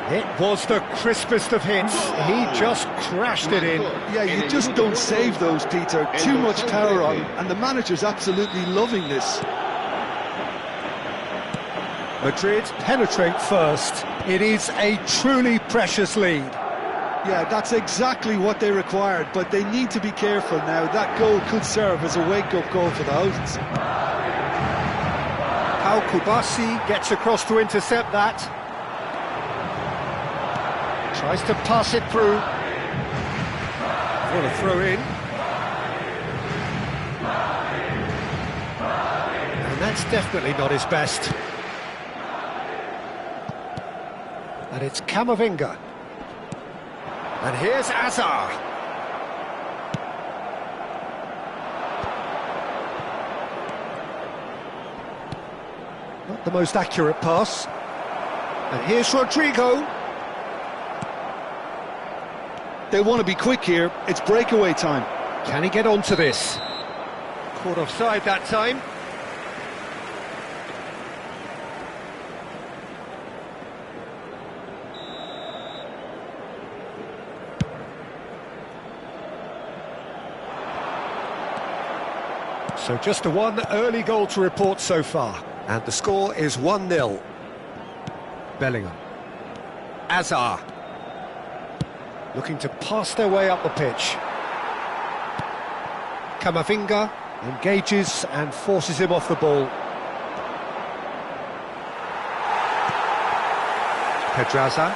It was the crispest of hits. He just crashed it in. Yeah, you just don't save those, Peter. Too much power on, and the manager's absolutely loving this. Madrid penetrate first. It is a truly precious lead. Yeah, that's exactly what they required, but they need to be careful now. That goal could serve as a wake-up call for the hosts. Pau Kubasi gets across to intercept that. Tries to pass it through. What a throw in. And that's definitely not his best. And it's Camavinga. And here's Azar. Not the most accurate pass. And here's Rodrigo. They want to be quick here. It's breakaway time. Can he get onto this? Caught offside that time. So just a one early goal to report so far. And the score is 1-0. Bellingham. Azar. Looking to pass their way up the pitch. Camavinga engages and forces him off the ball. Pedraza.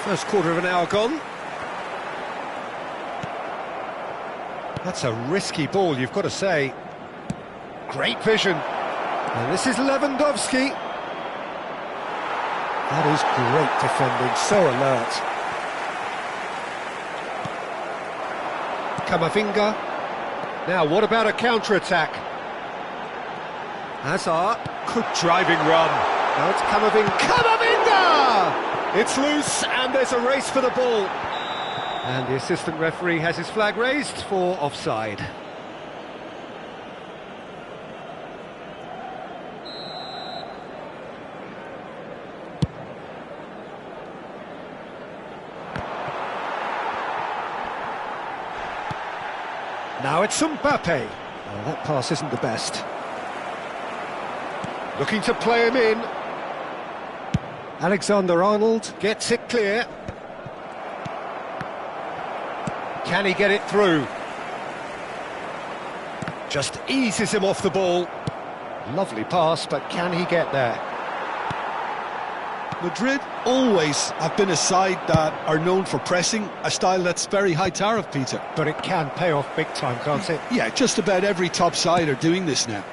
First quarter of an hour gone. That's a risky ball, you've got to say. Great vision. And this is Lewandowski. That is great defending, so alert. Camavinga. Now, what about a counter-attack? Hazard. Good driving run. Now it's Camavinga. Camavinga! It's loose, and there's a race for the ball. And the assistant referee has his flag raised for offside. Now it's Mbappe. Oh, that pass isn't the best. Looking to play him in. Alexander-Arnold gets it clear. Can he get it through? Just eases him off the ball. Lovely pass, but can he get there? Madrid always have been a side that are known for pressing, a style that's very high tariff, Peter. But it can pay off big time, can't it? Yeah, just about every top side are doing this now.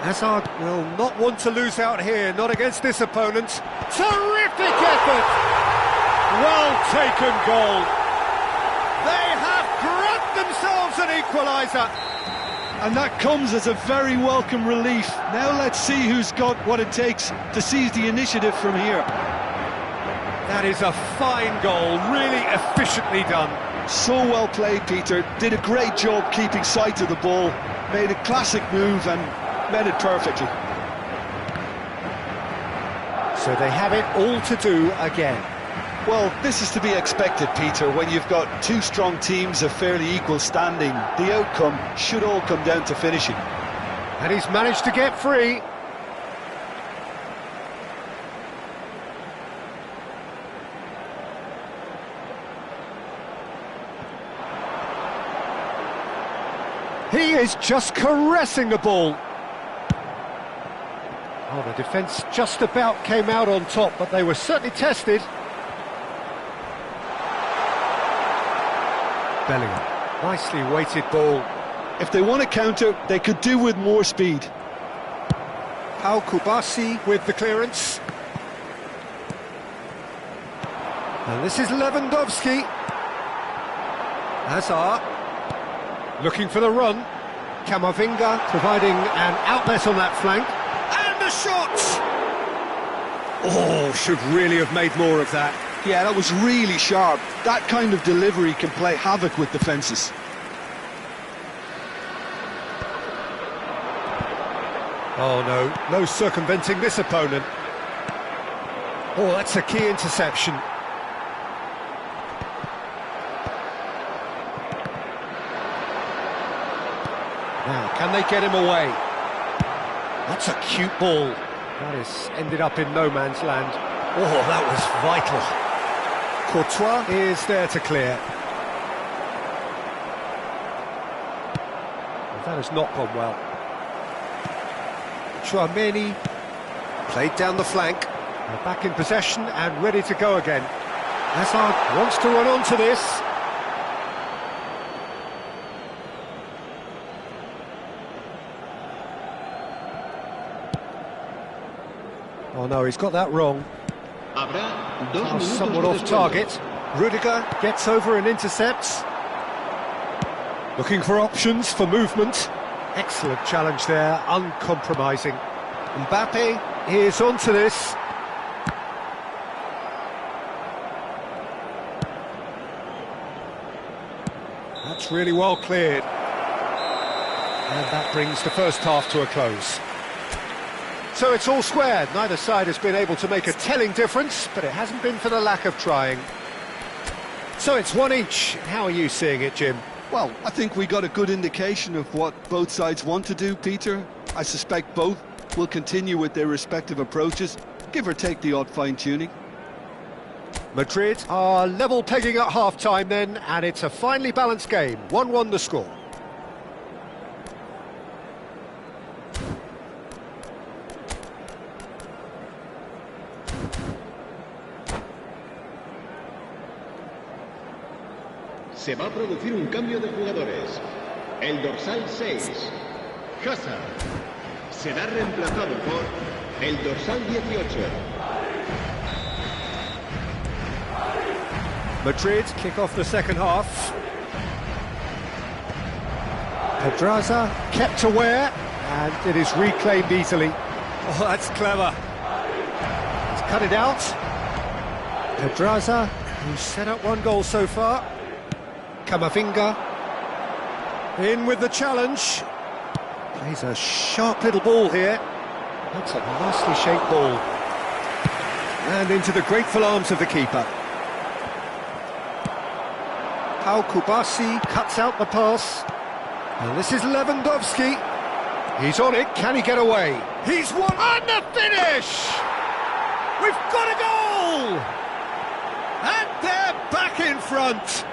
Hazard will not want to lose out here, not against this opponent. Terrific effort! Well taken goal. They have grabbed themselves an equaliser. And that comes as a very welcome relief. Now let's see who's got what it takes to seize the initiative from here. That is a fine goal, really efficiently done. So well played, Peter. Did a great job keeping sight of the ball. Made a classic move and met it perfectly. So they have it all to do again. Well, this is to be expected, Peter, when you've got two strong teams of fairly equal standing. The outcome should all come down to finishing. And he's managed to get free. He is just caressing the ball. Oh, the defence just about came out on top, but they were certainly tested. Bellingham, nicely weighted ball. If they want to counter, they could do with more speed. Pau Kubasi with the clearance. And this is Lewandowski. Hazard, looking for the run. Camavinga providing an outlet on that flank. And the shot! Oh, should really have made more of that. Yeah, that was really sharp. That kind of delivery can play havoc with defences. Oh no, no circumventing this opponent. Oh, that's a key interception. Now, can they get him away? That's a cute ball. That has ended up in no man's land. Oh, that was vital. Courtois is there to clear. Well, that has not gone well. Chouameni played down the flank. They're back in possession and ready to go again. Hazard wants to run onto this. Oh no, he's got that wrong. Somewhat off target. Rudiger gets over and intercepts. Looking for options for movement. Excellent challenge there, uncompromising. Mbappe is onto this. That's really well cleared. And that brings the first half to a close. So it's all squared. Neither side has been able to make a telling difference, but it hasn't been for the lack of trying. So it's one each. How are you seeing it, Jim? Well, I think we got a good indication of what both sides want to do, Peter. I suspect both will continue with their respective approaches, give or take the odd fine-tuning. Madrid are level pegging at half-time then, and it's a finely balanced game. 1-1 the score. Se va a producir un cambio de jugadores. El dorsal 6, Hazard, será reemplazado por el dorsal 18. Madrid kick off the second half. Pedraza kept aware, and it is reclaimed easily. Oh, that's clever. He's cut it out. Pedraza, who's set up one goal so far. Camavinga in with the challenge. Plays a sharp little ball here. That's a nicely shaped ball. And into the grateful arms of the keeper. Pau Kubasi cuts out the pass. And this is Lewandowski. He's on it. Can he get away? He's won. And the finish! We've got a goal! And they're back in front.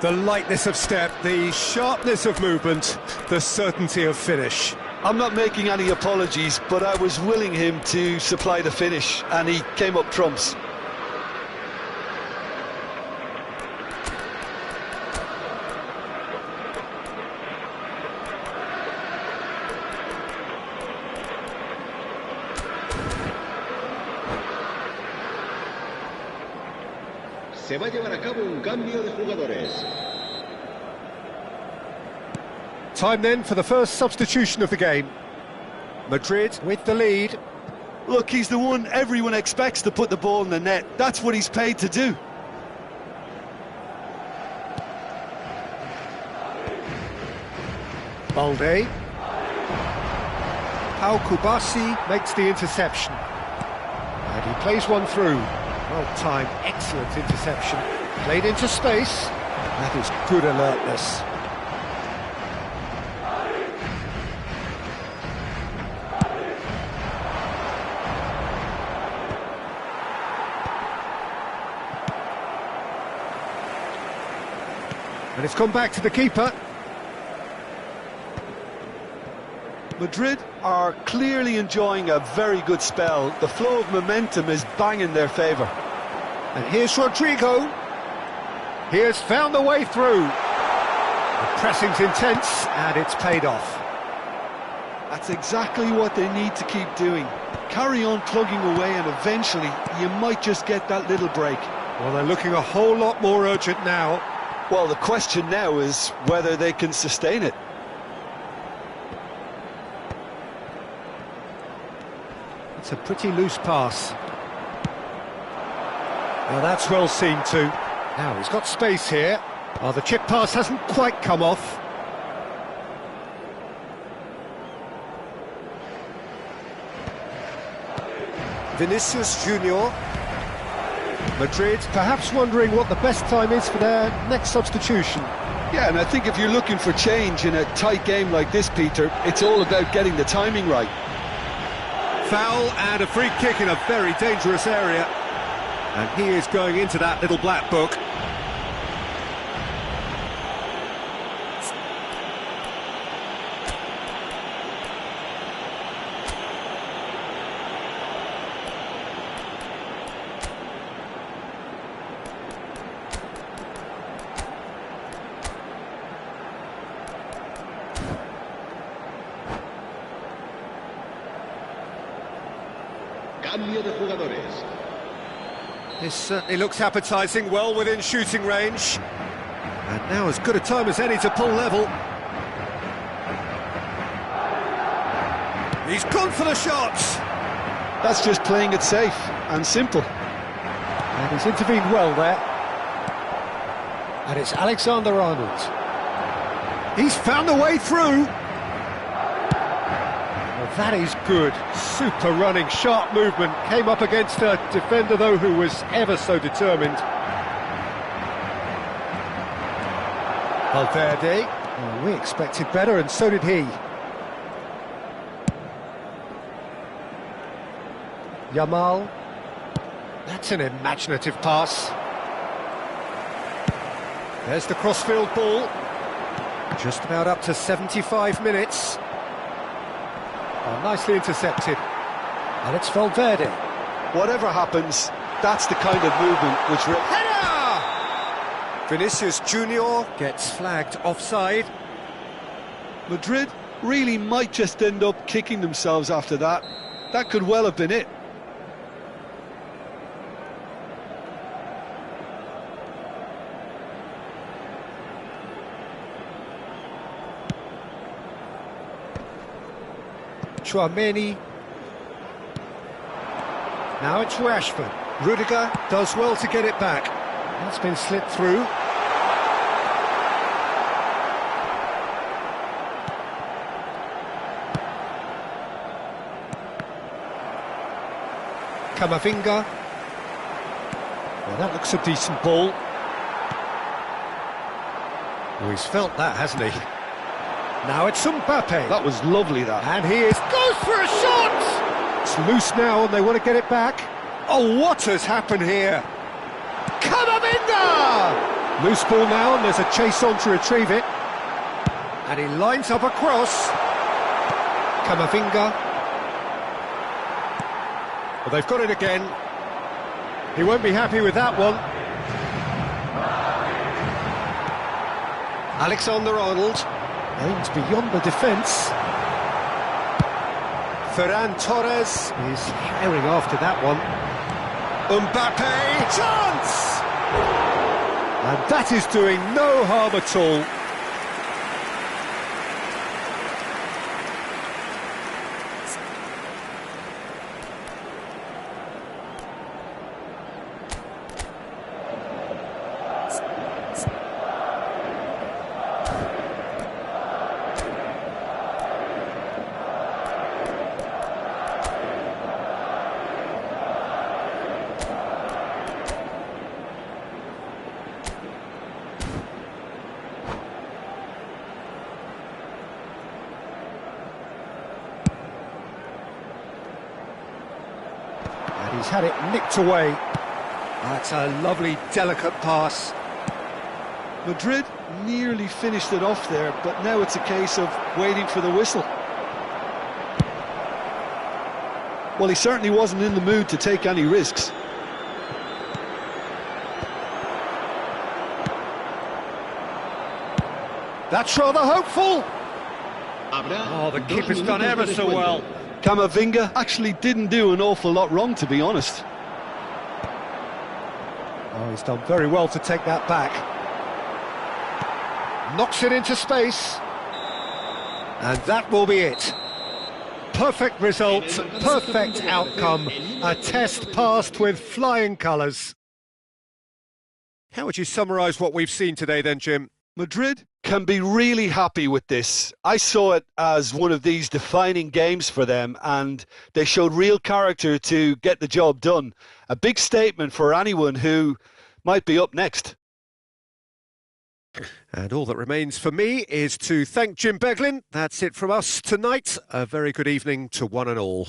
The lightness of step, the sharpness of movement, the certainty of finish. I'm not making any apologies, but I was willing him to supply the finish, and he came up trumps. Se va a llevar a cabo un cambio de jugadores. Time then for the first substitution of the game. Madrid with the lead. Look, he's the one everyone expects to put the ball in the net. That's what he's paid to do. Balde. Pau Kubasi makes the interception. And he plays one through. Well timed, excellent interception. Played into space. That is good alertness. And it's gone back to the keeper. Madrid are clearly enjoying a very good spell. The flow of momentum is bang in their favour. And here's Rodrigo. He has found the way through. The pressing's intense, and it's paid off. That's exactly what they need to keep doing. Carry on plugging away, and eventually you might just get that little break. Well, they're looking a whole lot more urgent now. Well, the question now is whether they can sustain it. It's a pretty loose pass. Now that's well seen too. Now he's got space here. Oh, the chip pass hasn't quite come off. Vinicius Junior. Madrid perhaps wondering what the best time is for their next substitution. Yeah, and I think if you're looking for change in a tight game like this, Peter, it's all about getting the timing right. Foul and a free kick in a very dangerous area. And he is going into that little black book. Cambio de jugadores. This certainly looks appetising, well within shooting range. And now as good a time as any to pull level. He's gone for the shots. That's just playing it safe and simple. And he's intervened well there. And it's Alexander-Arnold. He's found a way through. Well, that is good. Super running, sharp movement. Came up against a defender, though, who was ever so determined. Valverde. Well, we expected better, and so did he. Yamal. That's an imaginative pass. There's the crossfield ball. Just about up to 75 minutes. Oh, nicely intercepted. And it's Valverde. Whatever happens, that's the kind of movement which... Header! Vinicius Junior gets flagged offside. Madrid really might just end up kicking themselves after that. That could well have been it. Tchouaméni. Now it's Rashford. Rudiger does well to get it back. That's been slipped through. Camavinga. Well, that looks a decent ball. Well, he's felt that, hasn't he? Now it's Mbappe. That was lovely, that. And he goes for a shot! It's loose now and they want to get it back. Oh, what has happened here? Camavinga! Loose ball now and there's a chase on to retrieve it. And he lines up a cross. Camavinga. Well, they've got it again. He won't be happy with that one. Alexander-Arnold. Aims beyond the defence. Ferran Torres is herring after that one. Mbappe, chance! And that is doing no harm at all. He's had it nicked away. That's a lovely, delicate pass. Madrid nearly finished it off there, but now it's a case of waiting for the whistle. Well, he certainly wasn't in the mood to take any risks. That's rather hopeful. Habrá Oh, the dos keeper's done minutos ever de so descuento. well. Camavinga actually didn't do an awful lot wrong, to be honest. Oh, he's done very well to take that back. Knocks it into space. And that will be it. Perfect result, perfect outcome. A test passed with flying colours. How would you summarise what we've seen today then, Jim? Madrid can be really happy with this. I saw it as one of these defining games for them, and they showed real character to get the job done. A big statement for anyone who might be up next. And all that remains for me is to thank Jim Beglin. That's it from us tonight. A very good evening to one and all.